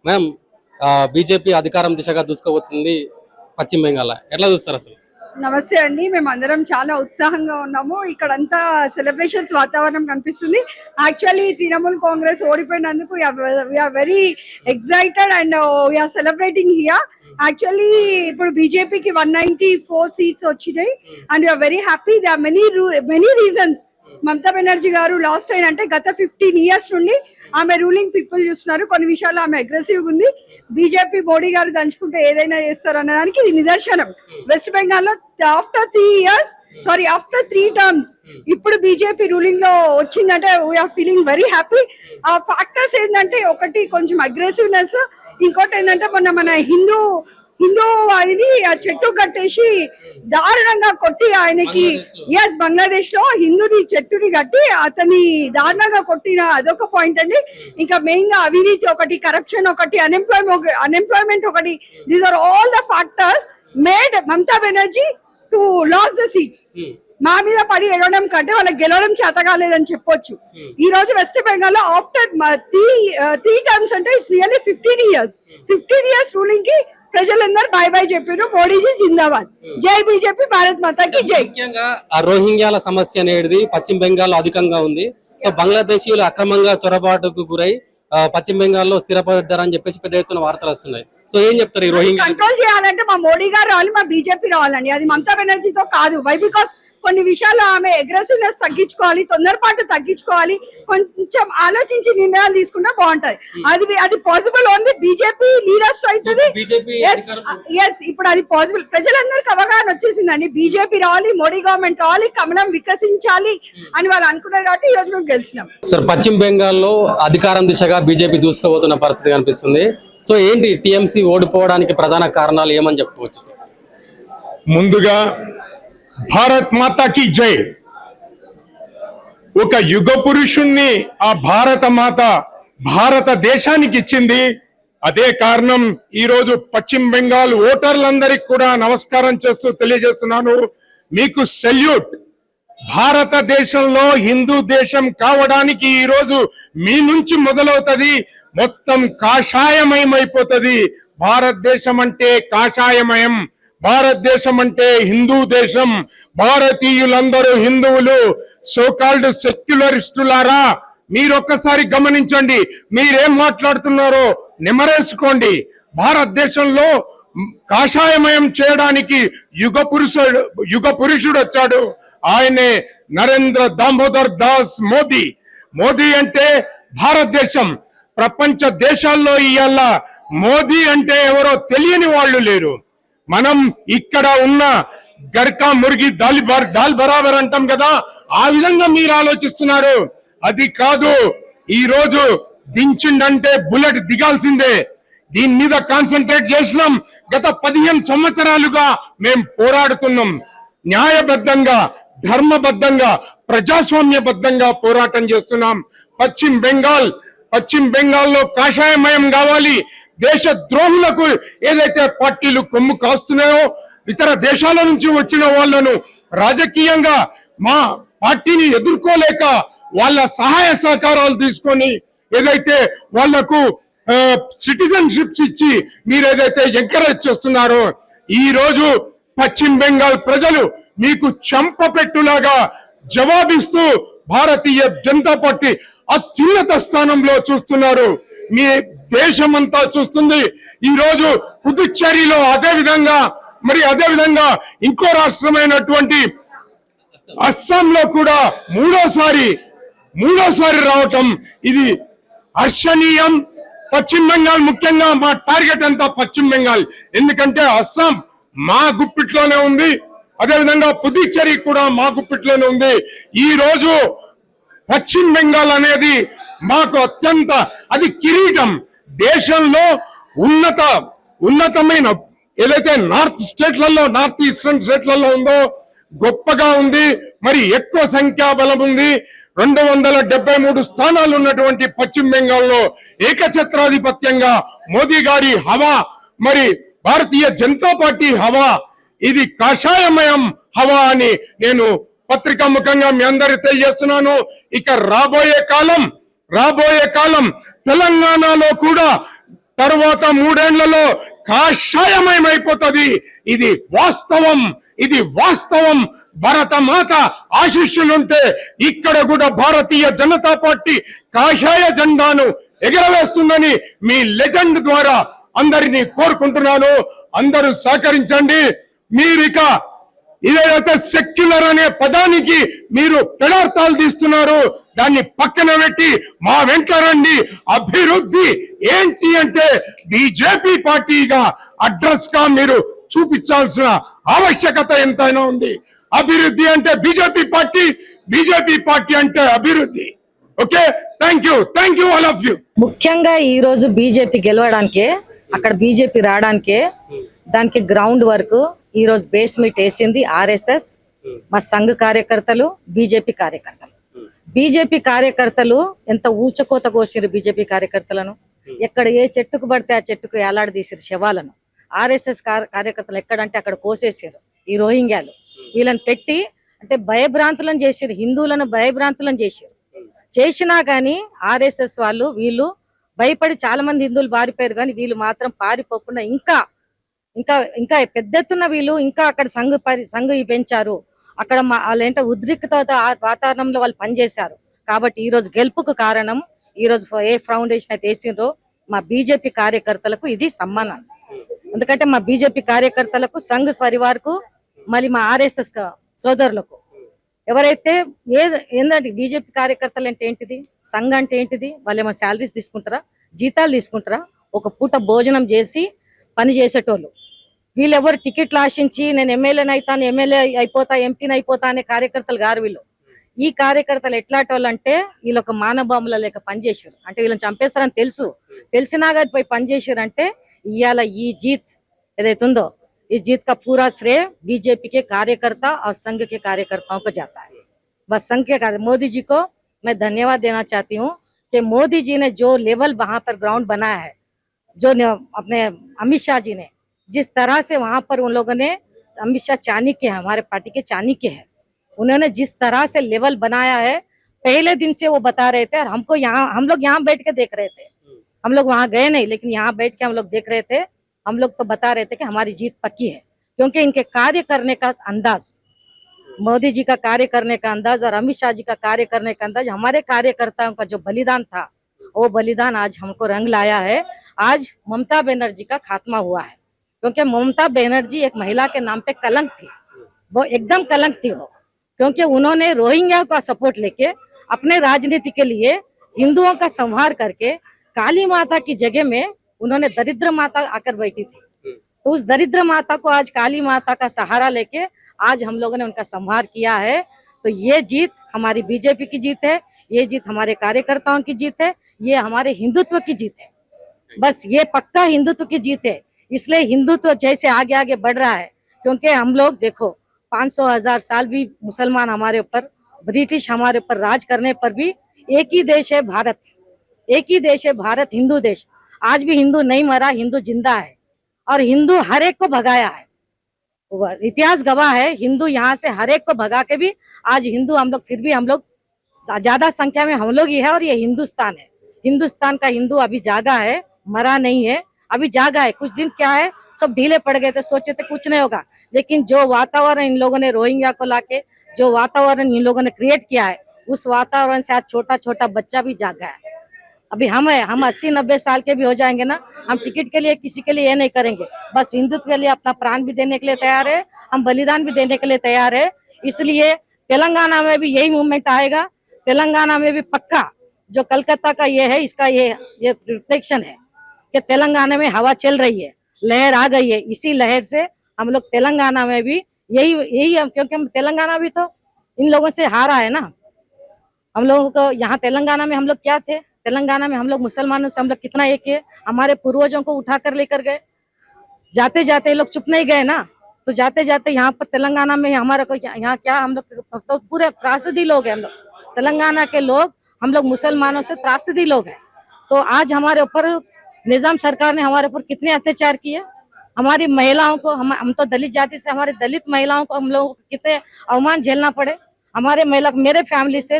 Ma'am BJP అధికారం దిశగా దూసుకుపోతుంది పశ్చిమ బెంగాల్. ఎట్లా చూస్తారు అసలు? నమస్తే అండి. మేమందరం చాలా ఉత్సాహంగా ఉన్నాము. ఇక్కడంతా సెలబ్రేషన్స్ వాతావరణం కనిపిస్తుంది. యాక్చువల్లీ తృణమూల్ కాంగ్రెస్ ఓడిపోయినందుకు we are very excited and we are celebrating here. Actually ఇప్పుడు బీజేపీకి 194 సీట్స్ వచ్చినాయి and we are very happy. They are many reasons. Mamata Banerjee garu last time అంటే గత 15 years నుండి ఆమె రూలింగ్ పీపుల్ చూస్తున్నారు. కొన్ని విషయాల్లో ఆమె అగ్రెసివ్గా ఉంది. బీజేపీ మోడీ గారు దంచుకుంటే ఏదైనా చేస్తారు అన్నదానికి ఇది నిదర్శనం. వెస్ట్ బెంగాల్లో ఆఫ్టర్ 3 terms ఇప్పుడు బీజేపీ రూలింగ్ లో వచ్చిందంటే వీఆర్ ఫీలింగ్ వెరీ హ్యాపీ. ఆ ఫ్యాక్టర్స్ ఏంటంటే ఒకటి కొంచెం అగ్రెసివ్నెస్, ఇంకోటి ఏంటంటే మన హిందూ అది ఆ చెట్టు కట్టేసి దారుణంగా కొట్టి ఆయనకి బంగ్లాదేశ్ లో హిందూని చెట్టుని కట్టి అతని దారుణంగా కొట్టిన అదొక పాయింట్ అండి. ఇంకా మెయిన్ గా అవినీతి ఒకటి, కరప్షన్ ఒకటి, అన్ఎంప్లాయ్మెంట్ ఒకటి. These are all the factors made Mamata Banerjee to lose the seats. మా మీద పడి ఎడవడం కంటే వాళ్ళకి గెలవడం చేత కాలేదని చెప్పొచ్చు. ఈ రోజు వెస్ట్ బెంగాల్ లో ఆఫ్టర్ 3 terms అంటే ఇట్స్ రియల్లీ 15 years రూలింగ్ కి ప్రజలందరూ బై బై చెప్పారు. మోడీజీ జిందాబాద్, జై బీజేపీ, భారత్ మాతాకి జై. ముఖ్యంగా ఆ రోహింగ్యాల సమస్య అనేది పశ్చిమ బెంగాల్ అధికంగా ఉంది. సో బంగ్లాదేశీయులు అక్రమంగా చొరబాటుకు గురై పశ్చిమ బెంగాల్లో స్థిరపడ్డారని చెప్పేసి పెద్ద ఎత్తున వార్తలు వస్తున్నాయి. సో ఏం చెప్తారు? ఈ రోహింగ్యా కంట్రోల్ చేయాలంటే మా మోడీ గారు రావాలి, మా బీజేపీ రావాలండి. అది మమతా బెనర్జీతో కాదు. వై? బికాస్ కొన్ని విషయాల్లో ఆమె అగ్రెసివ్నెస్ తగ్గించుకోవాలి, తొందరపాటు తగ్గించుకోవాలి, కొంచెం ఆలోచించి నిర్ణయాలు తీసుకుంటే బాగుంటది. అది పాసిబుల్ ఓన్లీ బీజేపీ లీడర్స్ అవుతుంది. ఇప్పుడు అది పాసిబుల్. ప్రజలందరికీ అవగాహన వచ్చేసిందండి. బీజేపీ రావాలి, మోడీ గవర్నమెంట్ రావాలి, కమలం వికసించాలి అని వాళ్ళు అనుకున్నారు కాబట్టి ఈ రోజు మేము గెలిచినాం. సార్, పశ్చిమ బెంగాల్లో అధికారం దిశగా బీజేపీ దూసుకుపోతున్న పరిస్థితి కనిపిస్తుంది. సో ఏంటి టీఎంసీ ఓడిపోవడానికి ప్రధాన కారణాలు ఏమని చెప్పుకోవచ్చు? ముందుగా భారత్ మాతాకి జై. ఒక యుగ పురుషుణ్ణి ఆ భారత మాత భారతదేశానికి ఇచ్చింది. అదే కారణం ఈరోజు పశ్చిమ బెంగాల్ ఓటర్లందరికీ కూడా నమస్కారం చేస్తూ తెలియజేస్తున్నాను, మీకు సెల్యూట్. భారతదేశంలో హిందూ దేశం కావడానికి ఈరోజు మీ నుంచి మొదలవుతుంది, మొత్తం కాషాయమయమైపోతుంది. భారతదేశం అంటే కాషాయమయం, భారతదేశం అంటే హిందూ దేశం. భారతీయులందరూ హిందువులు. సోకాల్డ్ సెక్యులరిస్టులారా, మీరొక్కసారి గమనించండి, మీరేం మాట్లాడుతున్నారో నిమరేసుకోండి. భారతదేశంలో కాషాయమయం చేయడానికి యుగ పురుషుడు వచ్చాడు. ఆయనే నరేంద్ర దామోదర్ దాస్ మోదీ. మోదీ అంటే భారతదేశం. ప్రపంచ దేశాల్లో ఇవాళ మోదీ అంటే ఎవరో తెలియని వాళ్ళు లేరు. మనం ఇక్కడ ఉన్న గర్కా మురిగి దాల్ బరాబర్ అంటాం కదా, ఆ విధంగా మీరు ఆలోచిస్తున్నారు. అది కాదు. ఈ రోజు దించిండంటే బుల్లెట్ దిగాల్సిందే. దీని మీద కాన్సన్ట్రేట్ చేసినాం. గత 15 సంవత్సరాలుగా మేం పోరాడుతున్నాం. న్యాయబద్ధంగా, ధర్మబద్ధంగా, ప్రజాస్వామ్యబద్ధంగా పోరాటం చేస్తున్నాం. పశ్చిమ బెంగాల్లో కాషాయమయం కావాలి. దేశ ద్రోహులకు ఏదైతే పార్టీలు కొమ్ము కాస్తున్నాయో, ఇతర దేశాల నుంచి వచ్చిన వాళ్ళను రాజకీయంగా మా పార్టీని ఎదుర్కోలేక వాళ్ళ సహాయ సహకారాలు తీసుకొని ఏదైతే వాళ్లకు సిటిజన్షిప్స్ ఇచ్చి మీరు ఏదైతే ఎంకరేజ్ చేస్తున్నారో, ఈ రోజు పశ్చిమ బెంగాల్ ప్రజలు మీకు చెంపపెట్టులాగా జవాబిస్తూ భారతీయ జనతా పార్టీ అత్యున్నత స్థానంలో చూస్తున్నారు. మీ దేశమంతా చూస్తుంది. ఈ రోజు పుదుచ్చేరిలో అదే విధంగా ఇంకో రాష్ట్రమైనటువంటి అస్సాంలో కూడా మూడోసారి రావటం ఇది హర్షణీయం. పశ్చిమ బెంగాల్ ముఖ్యంగా మా టార్గెట్ అంతా పశ్చిమ బెంగాల్. ఎందుకంటే అస్సాం మా గుప్పిట్లోనే ఉంది, అదేవిధంగా పుదుచ్చేరి కూడా మా గుప్పిట్లోనే ఉంది. ఈ రోజు పశ్చిమ బెంగాల్ అనేది మాకు అది కిరీటం. దేశంలో ఉన్నతమైన ఏదైతే నార్త్ ఈస్టర్న్ స్టేట్లలో ఉందో గొప్పగా ఉంది. మరి ఎక్కువ సంఖ్యాబలం ఉంది. 273 స్థానాలు ఉన్నటువంటి పశ్చిమ బెంగాల్లో ఏకఛత్రాధిపత్యంగా మోదీ గారి హవా, మరి భారతీయ జనతా పార్టీ హవా, ఇది కాషాయమయం హవా అని నేను పత్రికా ముఖంగా మీ అందరికి తెలియజేస్తున్నాను. ఇక రాబోయే కాలం తెలంగాణలో కూడా తరువాత 3 ఏళ్లలో కాషాయమయమైపోతుంది. ఇది వాస్తవం, ఇది వాస్తవం. భరతమాత ఆశీస్సులుంటే ఇక్కడ కూడా భారతీయ జనతా పార్టీ కాషాయ జెండాను ఎగరవేస్తుందని మీ లెజెండ్ ద్వారా అందరినీ కోరుకుంటున్నాను. అందరూ సహకరించండి. మీరిక ఇదైతే సెక్యులర్ అనే పదానికి మీరు పెడార్థాలు తీస్తున్నారు, దాన్ని పక్కన పెట్టి మా వెంట రండి. అభివృద్ధి ఏంటి అంటే బీజేపీ పార్టీగా అడ్రస్ గా మీరు చూపించాల్సిన ఆవశ్యకత ఎంతైనా ఉంది. అభివృద్ధి అంటే బీజేపీ పార్టీ అంటే అభివృద్ధి. Okay, thank you all of you. ముఖ్యంగా ఈ రోజు బీజేపీ గెలవడానికే, అక్కడ బీజేపీ రావడానికే దానికి గ్రౌండ్ వర్క్ ఈ రోజు బేస్ మీట్ వేసింది ఆర్ఎస్ఎస్, మా సంఘ కార్యకర్తలు, బీజేపీ కార్యకర్తలు ఎంత ఊచకోత కోసిరు. బీజేపీ కార్యకర్తలను ఎక్కడ ఏ చెట్టుకు పడితే ఆ చెట్టుకు ఏలాడదీసిరు శవాలను. ఆర్ఎస్ఎస్ కార్యకర్తలు ఎక్కడంటే అక్కడ కోసేసారు. ఈ రోహింగ్యాలు వీళ్ళని పెట్టి అంటే భయభ్రాంతులను చేసారు, హిందువులను భయభ్రాంతులను చేసినా గానీ ఆర్ఎస్ఎస్ వాళ్ళు వీళ్ళు భయపడి చాలా మంది హిందువులు పారిపోయారు. కానీ వీళ్ళు మాత్రం పారిపోకుండా ఇంకా ఇంకా ఇంకా పెద్ద ఎత్తున వీళ్ళు ఇంకా అక్కడ సంఘ పెంచారు. అక్కడ వాళ్ళేంటో ఉద్రిక్తత వాతావరణంలో వాళ్ళు పనిచేశారు. కాబట్టి ఈ రోజు గెలుపుకు కారణం ఈ రోజు ఏ ఫౌండేషన్ అయితే వేసిండ్రో మా బీజేపీ కార్యకర్తలకు ఇది సమ్మానం. ఎందుకంటే మా బీజేపీ కార్యకర్తలకు సంఘ పరివార్కు మళ్ళీ మా ఆర్ఎస్ఎస్ సోదరులకు ఎవరైతే ఏంటంటే బీజేపీ కార్యకర్తలు అంటే ఏంటిది, సంఘ అంటే ఏంటిది, వాళ్ళు ఏమైనా శాలరీస్ తీసుకుంటారా, జీతాలు తీసుకుంటారా, ఒక పూట భోజనం చేసి పని చేసేటోళ్ళు. వీళ్ళెవరు టికెట్లు ఆశించి నేను ఎమ్మెల్యే అయిపోతా, ఎంపీని అయిపోతా అనే కార్యకర్తలు గారు వీళ్ళు. ఈ కార్యకర్తలు ఎట్లాంటి అంటే వీళ్ళు ఒక మానబాంబుల లేక పనిచేసారు. అంటే వీళ్ళని చంపేస్తారని తెలిసినా కానీ పోయి పనిచేసారు. అంటే ఇవాళ ఈ జీత్ ఏదైతే ఉందో इस जीत का पूरा श्रेय बीजेपी के कार्यकर्ता और संघ के कार्यकर्ताओं को जाता है. बस संघ के मोदी जी को मैं धन्यवाद देना चाहती हूँ कि मोदी जी ने जो लेवल वहां पर ग्राउंड बनाया है, जो अपने अमित शाह जी ने जिस तरह से वहां पर उन लोगों ने, अमित शाह चाणक्य है, हमारे पार्टी के चाणक्य है, उन्होंने जिस तरह से लेवल बनाया है पहले दिन से वो बता रहे थे. और हमको हम लोग यहाँ बैठ के देख रहे थे, हम लोग वहां गए नहीं लेकिन यहाँ बैठ के हम लोग देख रहे थे. हम लोग तो बता रहे थे कि हमारी जीत पक्की है क्योंकि इनके कार्य करने का अंदाज, मोदी जी का कार्य करने का अंदाज और अमित शाह जी का कार्य करने का अंदाज, हमारे कार्यकर्ताओं का जो बलिदान था वो बलिदान आज हमको रंग लाया है. आज ममता बनर्जी का खात्मा हुआ है क्योंकि ममता बनर्जी एक महिला के नाम पे कलंक थी, वो एकदम कलंक थी वो, क्योंकि उन्होंने रोहिंग्या का सपोर्ट लेके अपने राजनीति के लिए हिंदुओं का संहार करके काली माता की जगह में उन्होंने दरिद्र माता आकर बैठी थी. तो उस दरिद्र माता को आज काली माता का सहारा लेके आज हम लोगों ने उनका संहार किया है. तो ये जीत हमारी बीजेपी की जीत है, ये जीत हमारे कार्यकर्ताओं की जीत है, ये हमारे हिंदुत्व की जीत है. बस ये पक्का हिंदुत्व की जीत है. इसलिए हिंदुत्व जैसे आगे आगे बढ़ रहा है क्योंकि हम लोग देखो 500,000 साल भी मुसलमान हमारे ऊपर, ब्रिटिश हमारे ऊपर राज करने पर भी एक ही देश है भारत, एक ही देश है भारत, हिंदू देश. आज भी हिंदू नहीं मरा, हिंदू जिंदा है और हिंदू हर एक को भगाया है. इतिहास गवाह है, हिंदू यहाँ से हर एक को भगा के भी आज हिंदू हम लोग, फिर भी हम लोग ज्यादा संख्या में हम लोग ही है और ये हिंदुस्तान है. हिंदुस्तान का हिंदू अभी जागा है, मरा नहीं है, अभी जागा है. कुछ दिन क्या है सब ढीले पड़ गए थे, सोचे थे कुछ नहीं होगा, लेकिन जो वातावरण इन लोगों ने रोहिंग्या को लाके जो वातावरण इन लोगों ने क्रिएट किया है उस वातावरण से आज छोटा छोटा बच्चा भी जागा है. अभी हम 80-90 साल के भी हो जाएंगे ना, हम टिकट के लिए किसी के लिए ये नहीं करेंगे, बस हिंदुत्व के लिए अपना प्राण भी देने के लिए तैयार है, हम बलिदान भी देने के लिए तैयार है. इसलिए तेलंगाना में भी यही मूवमेंट आएगा. तेलंगाना में भी पक्का जो कलकत्ता का ये है, इसका ये रिफ्लेक्शन है कि तेलंगाना में हवा चल रही है, लहर आ गई है. इसी लहर से हम लोग तेलंगाना में भी यही क्योंकि हम तेलंगाना भी तो इन लोगों से हारा है ना. हम लोगों को यहाँ तेलंगाना में हम लोग क्या थे, तेलंगाना में हम लोग मुसलमानों से हम लोग कितना एक है, हमारे पूर्वजों को उठाकर लेकर गए. जाते जाते लोग चुप नहीं गए ना, तो जाते जाते यहाँ पर तेलंगाना में हमारा कोई यहाँ क्या, हम लोग तो पूरे त्रासदी लोग हैं. हम लोग तेलंगाना के लोग, हम लोग मुसलमानों से त्रासदी लोग हैं. तो आज हमारे ऊपर निजाम सरकार ने हमारे ऊपर कितने अत्याचार किए. हमारी महिलाओं को, हम तो दलित जाति से, हमारी दलित महिलाओं को हम लोग कितने अवमान झेलना पड़े. हमारे महिला, मेरे फैमिली से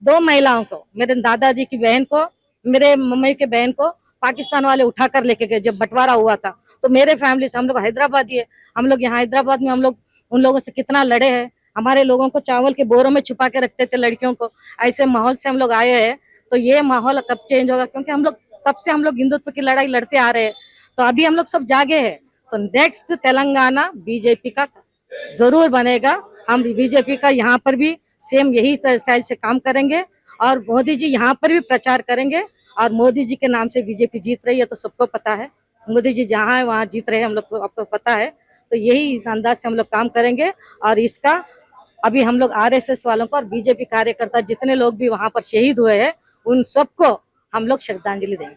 2 महिलाओं को, मेरे दादाजी की बहन को, मेरे मम्मी के बहन को पाकिस्तान वाले उठाकर लेके गए जब बंटवारा हुआ था। तो मेरे फैमिली से, हम लोग हैदराबादी है, हम लोग यहाँ हैदराबाद में हम लोग उन लोगों से कितना लड़े हैं। हमारे लोगों को चावल के बोरों में छुपा के रखते थे लड़कियों को। ऐसे माहौल से हम लोग आए हैं। तो ये माहौल कब चेंज होगा? क्योंकि हम लोग तब से हम लोग हिंदुत्व की लड़ाई लड़ते आ रहे हैं। तो अभी हम लोग सब जागे हैं। तो नेक्स्ट तेलंगाना बीजेपी का जरूर बनेगा। हम बीजेपी का यहाँ पर भी सेम यही स्टाइल से काम करेंगे और मोदी जी यहाँ पर भी प्रचार करेंगे। और मोदी जी के नाम से बीजेपी जीत रही है, तो सबको पता है मोदी जी जहाँ है वहाँ जीत रहे हैं, हम लोग को आपको पता है। तो यही अंदाज से हम लोग काम करेंगे। और इसका अभी हम लोग आरएसएस वालों को और बीजेपी कार्यकर्ता जितने लोग भी वहाँ पर शहीद हुए हैं उन सबको हम लोग श्रद्धांजलि देंगे।